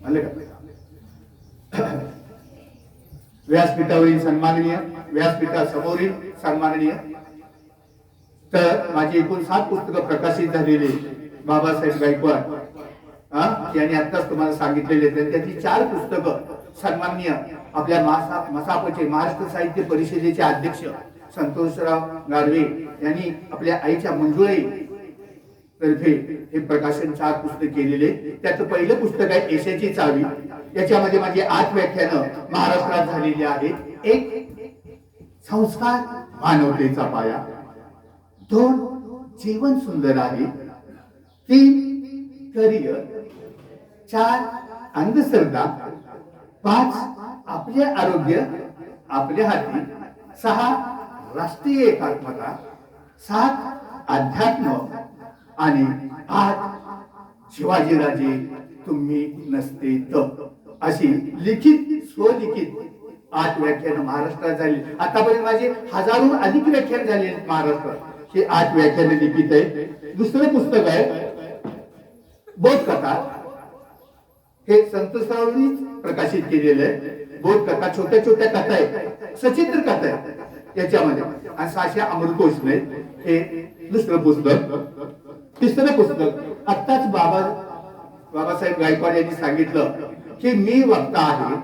आले का? व्यासपीठावरील सन्माननीय, व्यासपीठासमोरील सन्माननीय, तर माझी एकूण 7 पुस्तकं प्रकाशित झालेली बाबासाहेब गायकवाड यांनी आताच तुम्हाला सांगितलेले, त्यातली 4 पुस्तकं सन्माननीय आपल्या मसापचे महाराष्ट्र साहित्य परिषदेचे अध्यक्ष संतोषराव गाडवे यांनी आपल्या आईच्या मंजुळाई तर्फे हे प्रकाशन 4 पुस्तक केलेले. त्याचं पहिलं पुस्तक आहे यशाची चावी. याच्यामध्ये माझी 8 व्याख्यानं महाराष्ट्रात झालेली आहेत. 1 संस्कार मानवतेचा पाया, 2 जीवन सुंदर आहे, 3 करिअर, 4 अंधश्रद्धा, 5 आपले आरोग्य आपल्या हाती, 6 राष्ट्रीय एकात्मता, 7 अध्यात्म आणि 8 शिवाजीराजे तुम्ही नसते तर. अशी लिखित स्वलिखित 8 व्याख्यानं महाराष्ट्रात झाली. आतापर्यंत माझे हजारो अधिक व्याख्यान झाले महाराष्ट्रात. हे 8 व्याख्यानं लिखित आहे. दुसरं पुस्तक आहे बोधकथा. हे संतोषरावांनी प्रकाशित केलेलं आहे. बोधकथा छोट्या छोट्या कथा आहेत, सचित्र कथा आहेत याच्यामध्ये, आणि 600 अमृतकोश हे दुसरं पुस्तक. तिसरं पुस्तक आत्ताच बाबासाहेब गायकवाड यांनी सांगितलं की मी वक्ता आहे,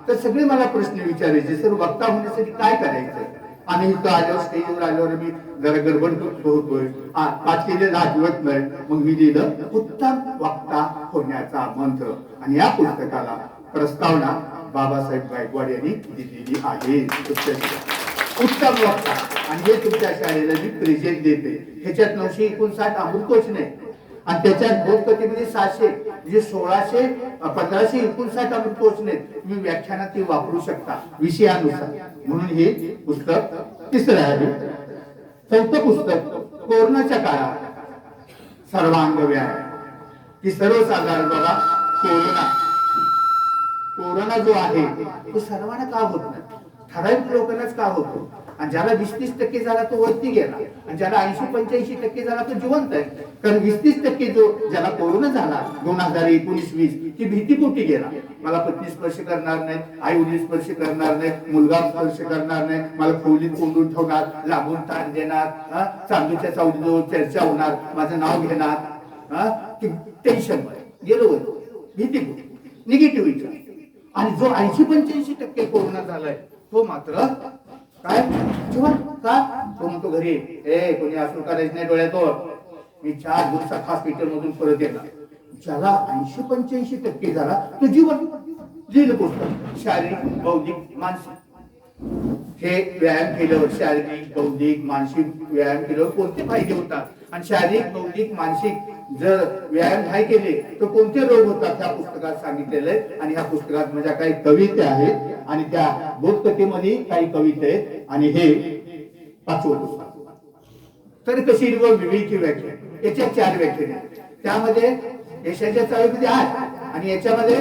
तर सगळे मला प्रश्न विचारायचे, सर वक्ता होण्यासाठी काय करायचं? आम्ही इथं आलो, स्टेजवर आल्यावर मी जरा गडबड होतोय, पाच केलेलं आठवत नाही, मग मी लिहिलं उत्तम वक्ता होण्याचा मंत्र, आणि या पुस्तकाला प्रस्तावना बाबासाहेब गायकवाड यांनी दिलेली आहे. उत्तम वक्ता, आणि हे तुमच्या शाळेला मी प्रेझेंट देते. ह्याच्यात 959 अमृतकोश नाही, आणि त्याच्यात बोधकथेमध्ये 600 म्हणजे 1559 अमृतकोश नाही. तुम्ही व्याख्यानात ते वापरू शकता विषयानुसार, म्हणून हे पुस्तक तिसरं आहे. चौथं पुस्तक कोरोनाच्या काळात सर्वांग व्यायाम, की सर्वसाधारण बाबा कोरोना जो आहे तो सर्वांना का होत नाही, ठराविक लोकांनाच का होतो, आणि ज्याला 20-30% झाला तो वरती गेला, आणि ज्याला 80-85% झाला तो जिवंत आहे. कारण 20-30% जो ज्याला कोरोना झाला 2019-20 ती भीतीपोटी गेला. मला पत्नी स्पर्श करणार नाही, आई वडील स्पर्श करणार नाही, मुलगा स्पर्श करणार नाही, मला खोलीत कोंडून ठेवणार, लागून ताण देणार, चांदूच्या चावडीजवळ चर्चा होणार, माझं नाव घेणार, टेन्शन गेलो, भीतीपोटी निगेटिव्ह विचार. आणि जो 80-85% कोरोना झालाय तो मात्र काय जीवन का, तो म्हणतो घरी कोणी असू करायचं नाही डोळ्यातोर, मी 4 दिवसात हॉस्पिटल मधून परत येणार. ज्याला 80-85% झाला तो जीवन लिहिलं पुस्तक. शारीरिक, बौद्धिक, मानसिक हे व्यायाम केल्यावर, शारीरिक, बौद्धिक, मानसिक व्यायाम केल्यावर कोणते फायदे होतात, आणि शारीरिक, बौद्धिक, मानसिक जर व्यायाम नाही केले तर कोणते रोग होतात, त्या पुस्तकात सांगितलेलं आहे. आणि ह्या पुस्तकात माझ्या काही कविता आहेत, आणि त्या बोधकथेमध्ये काही कविता आहेत, आणि हे 5वं पुस्तक. तर कशी विवेकी व्याख्या, याच्या 4 व्याख्या आहेत. त्यामध्ये यशाच्या चावीमध्ये 8, आणि याच्यामध्ये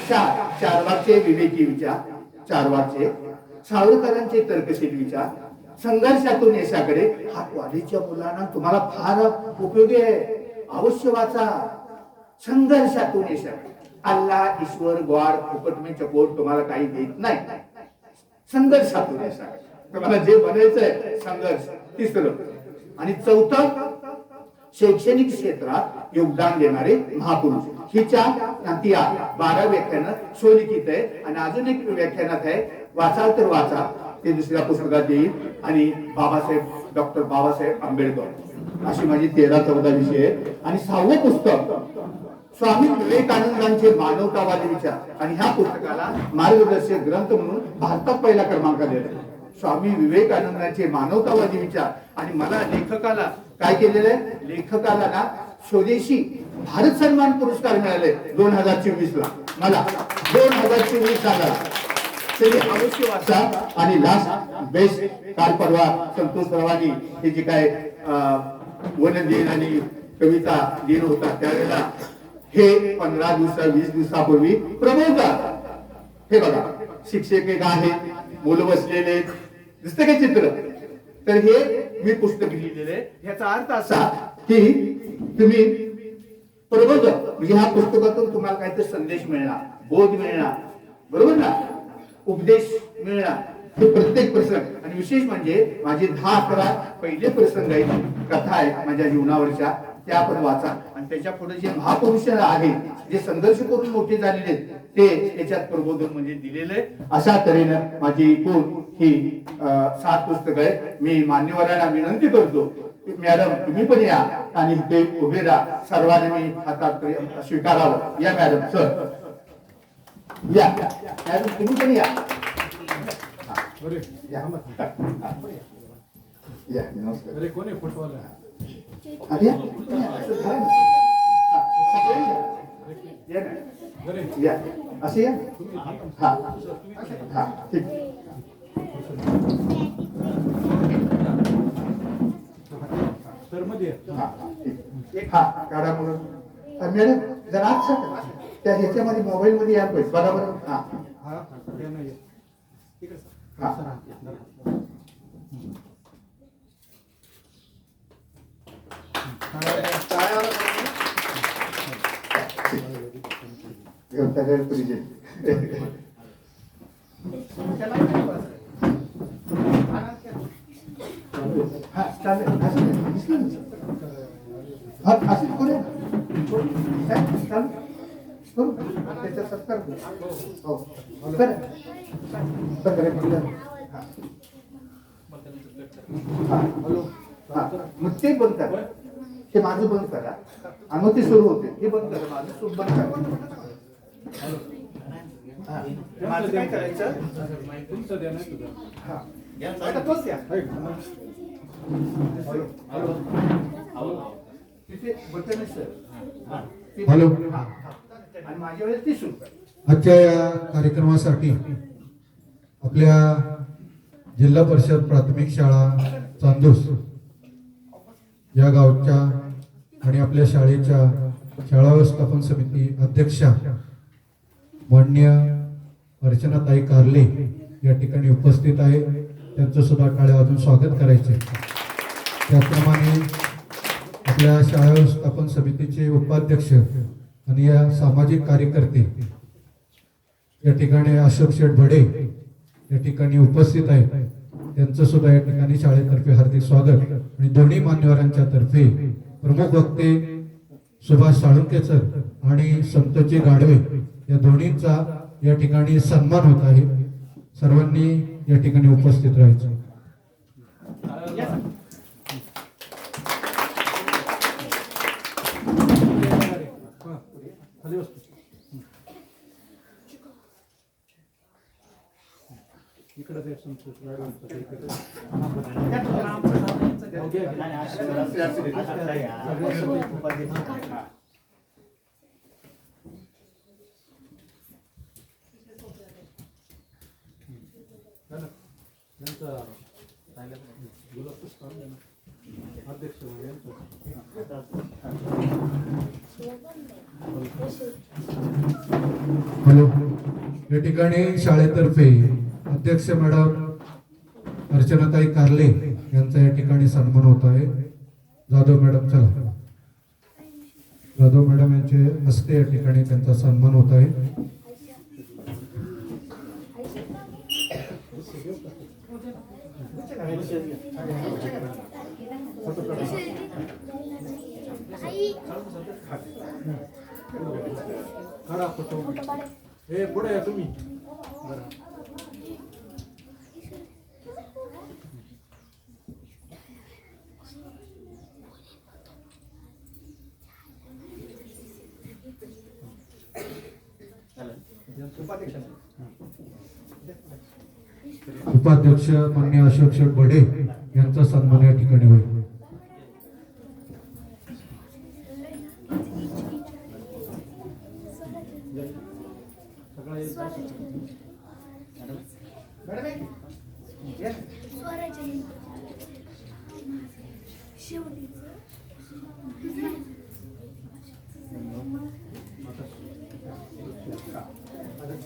4 वारचे विवेकी विचार, 4 वारचे सावरकरांचे तर्कशील विचार, संघर्षातून यशाकडे. हा कॉलेजच्या मुलांना तुम्हाला फार उपयोगी आहे, अवश्य वाचा. संघर्षातून यशाकडे. अल्लाह, ईश्वर, गॉड फुकट में चपोट तुम्हाला काही देत नाही. संघर्षातून यशाकडे तुम्हाला जे बनायचंय संघर्ष. तिसरं आणि चौथं शैक्षणिक क्षेत्रात योगदान देणारे महापुरुष. ही 12 व्याख्यानं स्वलिखित आहे, आणि अजून एक व्याख्यानात आहे, वाचाल तर वाचा, ते दुसऱ्या पुस्तकात येईल. आणि डॉक्टर बाबासाहेब आंबेडकर अशी माझी 13-14 विषय आहे. आणि 6वं पुस्तक स्वामी विवेकानंदांचे मानवतावादी विचार, आणि ह्या पुस्तकाला मार्गदर्शक ग्रंथ म्हणून भारतात पहिला क्रमांक दिला. स्वामी विवेकानंदांचे मानवतावादी विचार. आणि मला लेखकाला काय केलेलं आहे, लेखकाला ना स्वदेशी भारत सन्मान पुरस्कार मिळाले 2024 ला. मला 2024 साला तरी अवश्य वाचा. आणि लास्ट बेस्ट काल परवा संतोषरावांनी हे जे काय वन दिन आणि कविता दिन होता त्यावेळेला हे 15 दिवसा 20 दिवसापूर्वी प्रबोधन. हे बघा शिक्षक एक आहेत, मुलं बसलेले, दिसतं का चित्र. तर हे मी पुस्तक लिहिलेले. ह्याचा अर्थ असा की तुम्ही प्रबोधक म्हणजे ह्या पुस्तकातून तुम्हाला काहीतरी संदेश मिळणार, बोध मिळणार, बरोबर ना, उपदेश मिळणार. हे प्रत्येक प्रसंग आणि विशेष म्हणजे माझे 10-11 पहिले प्रसंग आहेत, कथा आहेत माझ्या जीवनावरच्या, त्या आपण वाचा. आणि त्याच्या पुढे जे महापुरुष आहेत जे संघर्ष करून मोठे झालेले आहेत ते त्याच्यात प्रबोधन म्हणजे दिलेले. अशा तऱ्हेनं माझी एकूण ही 7 पुस्तकं आहेत. मी मान्यवरांना विनंती करतो मॅडम तुम्ही पण या आणि ते उभे राहा, सर्वांनी मी हातात स्वीकारावं. या मॅडम, सर या, मॅडम तुम्ही पण या. या नमस्कार. अरे कोण आहे फोटोवाला? या असे या. हा हा ठीक. तर मध्ये हा काढा म्हणून मॅडम जरा आत त्या ह्याच्यामध्ये मोबाईल मध्ये या पाहिजे बरोबर. हा हा नाही हा त्याचा सत्कार मग ते बंद करा, ते माझं बंद करा आणि मग ते सुरू होते. हे बंद करा, माझं सुरू बंद करा. माझं काय करायचं तुमचं द्या नाही तुझं. हा आता तोच या तिथे बटन आहे सर. हॅलो. आणि माझ्या वेळेस 30 रुपये. आजच्या या कार्यक्रमासाठी आपल्या जिल्हा परिषद प्राथमिक शाळा चांदूस या गावच्या आणि आपल्या शाळेच्या शाळा व्यवस्थापन समिती अध्यक्षा माननीय अर्चनाताई कारले या ठिकाणी उपस्थित आहे. त्यांचं सुद्धा टाळ्या वाजून स्वागत करायचे. त्याचप्रमाणे आपल्या शाळा व्यवस्थापन समितीचे उपाध्यक्ष आणि या सामाजिक कार्यकर्ते या ठिकाणी अशोक शेठ भडे या ठिकाणी उपस्थित आहेत. त्यांचं सुद्धा या ठिकाणी शाळेतर्फे हार्दिक स्वागत. आणि दोन्ही मान्यवरांच्या तर्फे प्रमुख वक्ते सुभाष साळुंके सर आणि संतोषजी गाडवे या दोन्हींचा या ठिकाणी सन्मान होत आहे. सर्वांनी या ठिकाणी उपस्थित राहायचं. इकडे ते अध्यक्ष हॅलो. या ठिकाणी शाळेतर्फे अध्यक्ष मॅडम अर्चनाताई कारले यांचा या ठिकाणी सन्मान होत आहे. जाधव मॅडम, चला. जाधव मॅडम यांचे हस्ते या ठिकाणी त्यांचा सन्मान होत आहे. करा फोटो. हे पुढे या तुम्ही. उपाध्यक्ष माननीय अशोक शेठ भडे यांचा सन्मान या ठिकाणी होईल.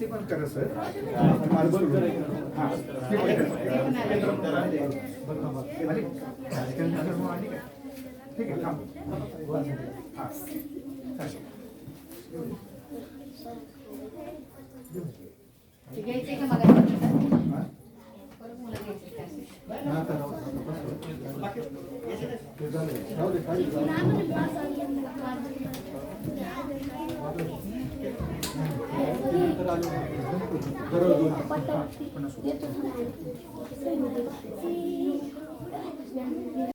ते पण करा सर. ठीक आहे. ते घ्यायचंय का मला? परत मला घ्यायचंय का? नाही आता राहू दे. ते झालं. राहू दे, काही नंतर आले बरोबर.